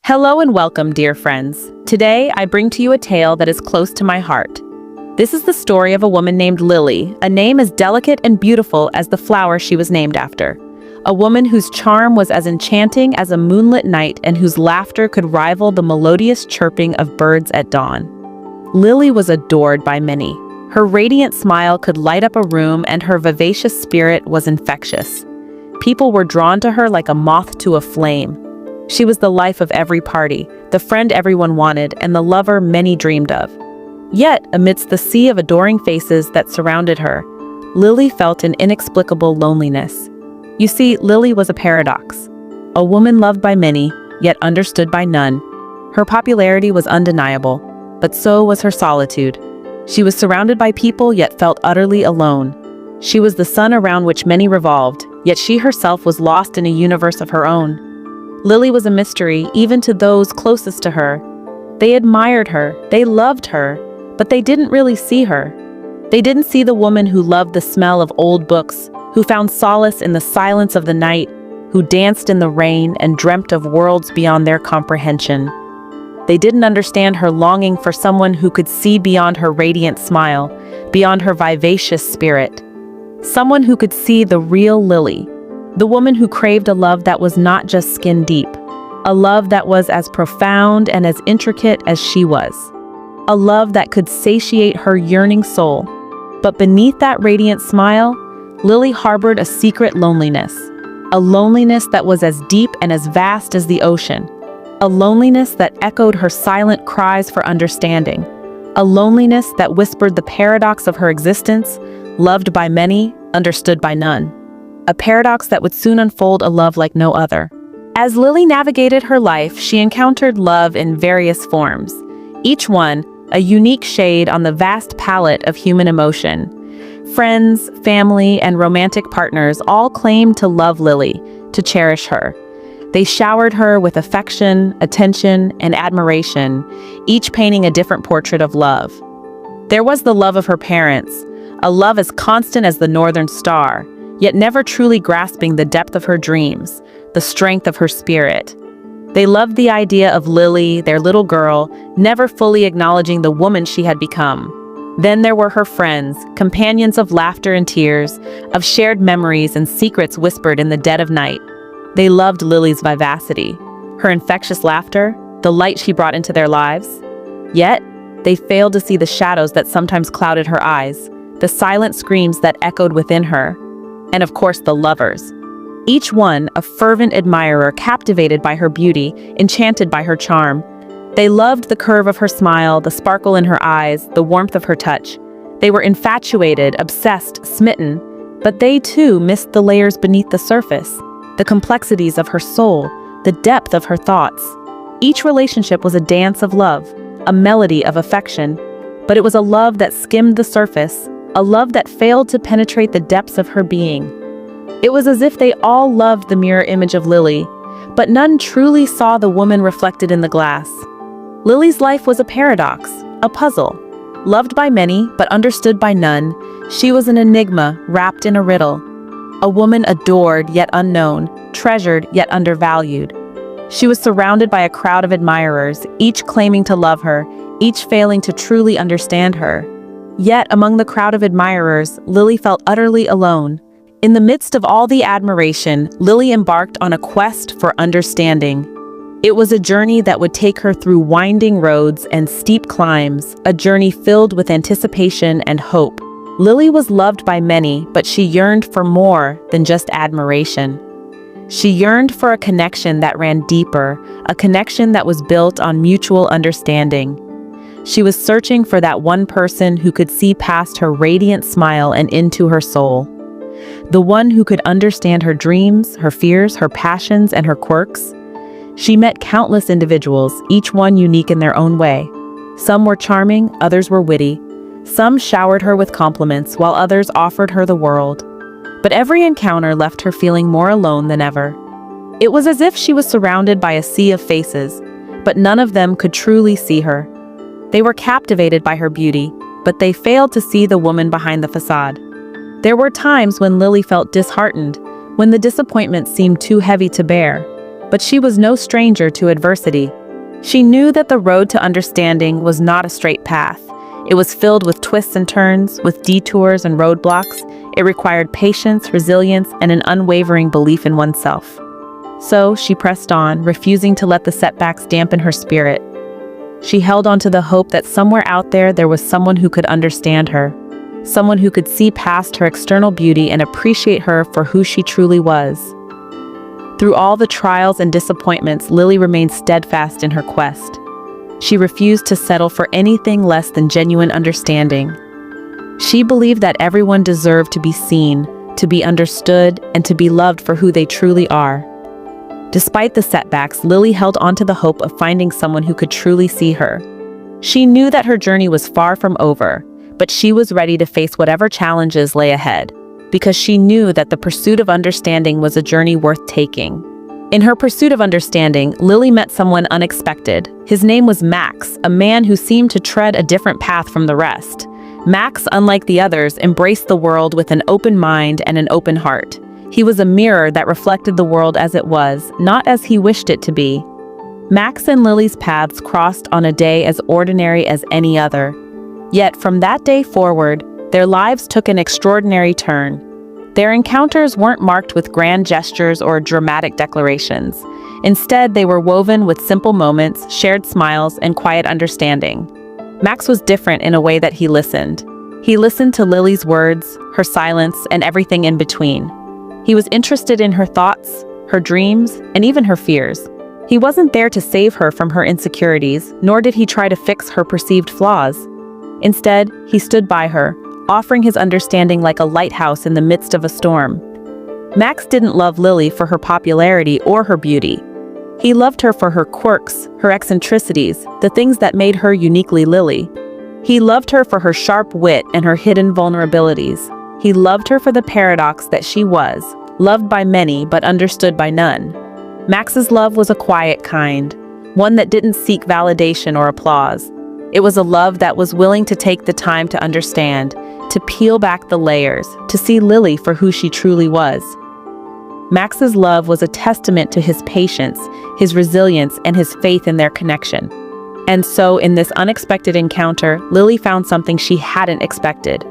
Hello and welcome, dear friends. Today, I bring to you a tale that is close to my heart. This is the story of a woman named Lily, a name as delicate and beautiful as the flower she was named after. A woman whose charm was as enchanting as a moonlit night and whose laughter could rival the melodious chirping of birds at dawn. Lily was adored by many. Her radiant smile could light up a room, and her vivacious spirit was infectious. People were drawn to her like a moth to a flame. She was the life of every party, the friend everyone wanted, and the lover many dreamed of. Yet, amidst the sea of adoring faces that surrounded her, Lily felt an inexplicable loneliness. You see, Lily was a paradox. A woman loved by many, yet understood by none. Her popularity was undeniable, but so was her solitude. She was surrounded by people, yet felt utterly alone. She was the sun around which many revolved, yet she herself was lost in a universe of her own. Lily was a mystery even to those closest to her. They admired her, they loved her, but they didn't really see her. They didn't see the woman who loved the smell of old books, who found solace in the silence of the night, who danced in the rain and dreamt of worlds beyond their comprehension. They didn't understand her longing for someone who could see beyond her radiant smile, beyond her vivacious spirit. Someone who could see the real Lily. The woman who craved a love that was not just skin deep, a love that was as profound and as intricate as she was, a love that could satiate her yearning soul. But beneath that radiant smile, Lily harbored a secret loneliness, a loneliness that was as deep and as vast as the ocean, a loneliness that echoed her silent cries for understanding, a loneliness that whispered the paradox of her existence, loved by many, understood by none. A paradox that would soon unfold a love like no other. As Lily navigated her life, she encountered love in various forms, each one a unique shade on the vast palette of human emotion. Friends, family, and romantic partners all claimed to love Lily, to cherish her. They showered her with affection, attention, and admiration, each painting a different portrait of love. There was the love of her parents, a love as constant as the northern star, yet never truly grasping the depth of her dreams, the strength of her spirit. They loved the idea of Lily, their little girl, never fully acknowledging the woman she had become. Then there were her friends, companions of laughter and tears, of shared memories and secrets whispered in the dead of night. They loved Lily's vivacity, her infectious laughter, the light she brought into their lives. Yet, they failed to see the shadows that sometimes clouded her eyes, the silent screams that echoed within her, and of course the lovers. Each one a fervent admirer, captivated by her beauty, enchanted by her charm. They loved the curve of her smile, the sparkle in her eyes, the warmth of her touch. They were infatuated, obsessed, smitten, but they too missed the layers beneath the surface, the complexities of her soul, the depth of her thoughts. Each relationship was a dance of love, a melody of affection, but it was a love that skimmed the surface, a love that failed to penetrate the depths of her being. It was as if they all loved the mirror image of Lily, but none truly saw the woman reflected in the glass. Lily's life was a paradox, a puzzle. Loved by many, but understood by none, she was an enigma wrapped in a riddle. A woman adored yet unknown, treasured yet undervalued. She was surrounded by a crowd of admirers, each claiming to love her, each failing to truly understand her. Yet, among the crowd of admirers, Lily felt utterly alone. In the midst of all the admiration, Lily embarked on a quest for understanding. It was a journey that would take her through winding roads and steep climbs, a journey filled with anticipation and hope. Lily was loved by many, but she yearned for more than just admiration. She yearned for a connection that ran deeper, a connection that was built on mutual understanding. She was searching for that one person who could see past her radiant smile and into her soul. The one who could understand her dreams, her fears, her passions, and her quirks. She met countless individuals, each one unique in their own way. Some were charming, others were witty. Some showered her with compliments, while others offered her the world. But every encounter left her feeling more alone than ever. It was as if she was surrounded by a sea of faces, but none of them could truly see her. They were captivated by her beauty, but they failed to see the woman behind the facade. There were times when Lily felt disheartened, when the disappointment seemed too heavy to bear. but she was no stranger to adversity. She knew that the road to understanding was not a straight path. It was filled with twists and turns, with detours and roadblocks. It required patience, resilience, and an unwavering belief in oneself. So she pressed on, refusing to let the setbacks dampen her spirit. She held on to the hope that somewhere out there was someone who could understand her, someone who could see past her external beauty and appreciate her for who she truly was. Through all the trials and disappointments, Lily remained steadfast in her quest. She refused to settle for anything less than genuine understanding. She believed that everyone deserved to be seen, to be understood, and to be loved for who they truly are. Despite the setbacks, Lily held on to the hope of finding someone who could truly see her. She knew that her journey was far from over, but she was ready to face whatever challenges lay ahead, because she knew that the pursuit of understanding was a journey worth taking. In her pursuit of understanding, Lily met someone unexpected. His name was Max, a man who seemed to tread a different path from the rest. Max, unlike the others, embraced the world with an open mind and an open heart. He was a mirror that reflected the world as it was, not as he wished it to be. Max and Lily's paths crossed on a day as ordinary as any other. Yet from that day forward, their lives took an extraordinary turn. Their encounters weren't marked with grand gestures or dramatic declarations. Instead, they were woven with simple moments, shared smiles, and quiet understanding. Max was different in a way that he listened. He listened to Lily's words, her silence, and everything in between. He was interested in her thoughts, her dreams, and even her fears. He wasn't there to save her from her insecurities, nor did he try to fix her perceived flaws. Instead, he stood by her, offering his understanding like a lighthouse in the midst of a storm. Max didn't love Lily for her popularity or her beauty. He loved her for her quirks, her eccentricities, the things that made her uniquely Lily. He loved her for her sharp wit and her hidden vulnerabilities. He loved her for the paradox that she was, loved by many but understood by none. Max's love was a quiet kind, one that didn't seek validation or applause. It was a love that was willing to take the time to understand, to peel back the layers, to see Lily for who she truly was. Max's love was a testament to his patience, his resilience, and his faith in their connection. And so, in this unexpected encounter, Lily found something she hadn't expected.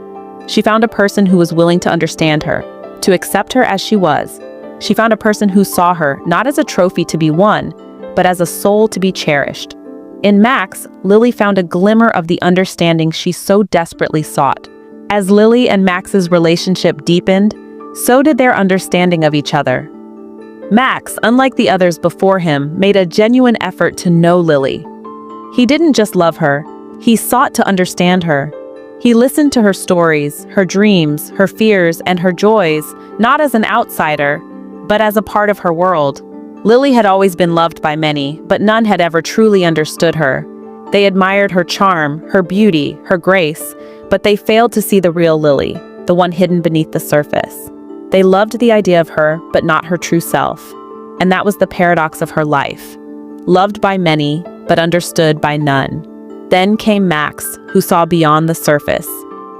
She found a person who was willing to understand her, to accept her as she was. She found a person who saw her not as a trophy to be won, but as a soul to be cherished. In Max, Lily found a glimmer of the understanding she so desperately sought. As Lily and Max's relationship deepened, so did their understanding of each other. Max, unlike the others before him, made a genuine effort to know Lily. He didn't just love her, he sought to understand her. He listened to her stories, her dreams, her fears, and her joys, not as an outsider, but as a part of her world. Lily had always been loved by many, but none had ever truly understood her. They admired her charm, her beauty, her grace, but they failed to see the real Lily, the one hidden beneath the surface. They loved the idea of her, but not her true self. And that was the paradox of her life. Loved by many, but understood by none. Then came Max, who saw beyond the surface.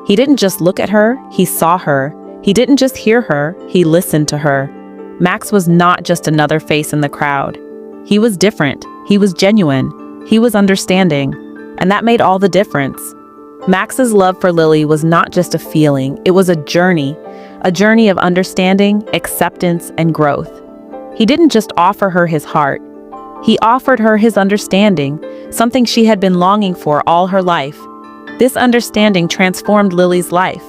He didn't just look at her, he saw her. He didn't just hear her, he listened to her. Max was not just another face in the crowd. He was different, he was genuine, he was understanding, and that made all the difference. Max's love for Lily was not just a feeling, it was a journey of understanding, acceptance, and growth. He didn't just offer her his heart, he offered her his understanding, something she had been longing for all her life. This understanding transformed Lily's life.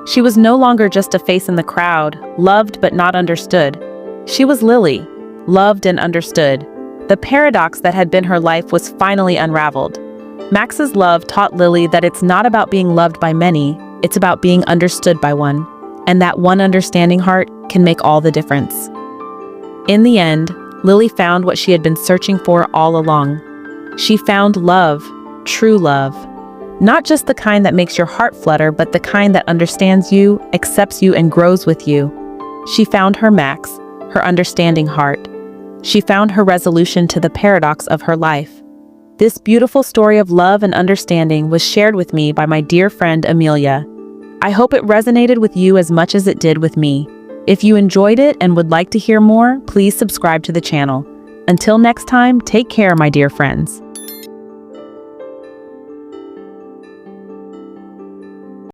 She was no longer just a face in the crowd, loved but not understood. She was Lily, loved and understood. The paradox that had been her life was finally unraveled. Max's love taught Lily that it's not about being loved by many, it's about being understood by one. And that one understanding heart can make all the difference. In the end, Lily found what she had been searching for all along. She found love, true love. Not just the kind that makes your heart flutter, but the kind that understands you, accepts you, and grows with you. She found her Max, her understanding heart. She found her resolution to the paradox of her life. This beautiful story of love and understanding was shared with me by my dear friend Amelia. I hope it resonated with you as much as it did with me. If you enjoyed it and would like to hear more, please subscribe to the channel. Until next time, take care, my dear friends.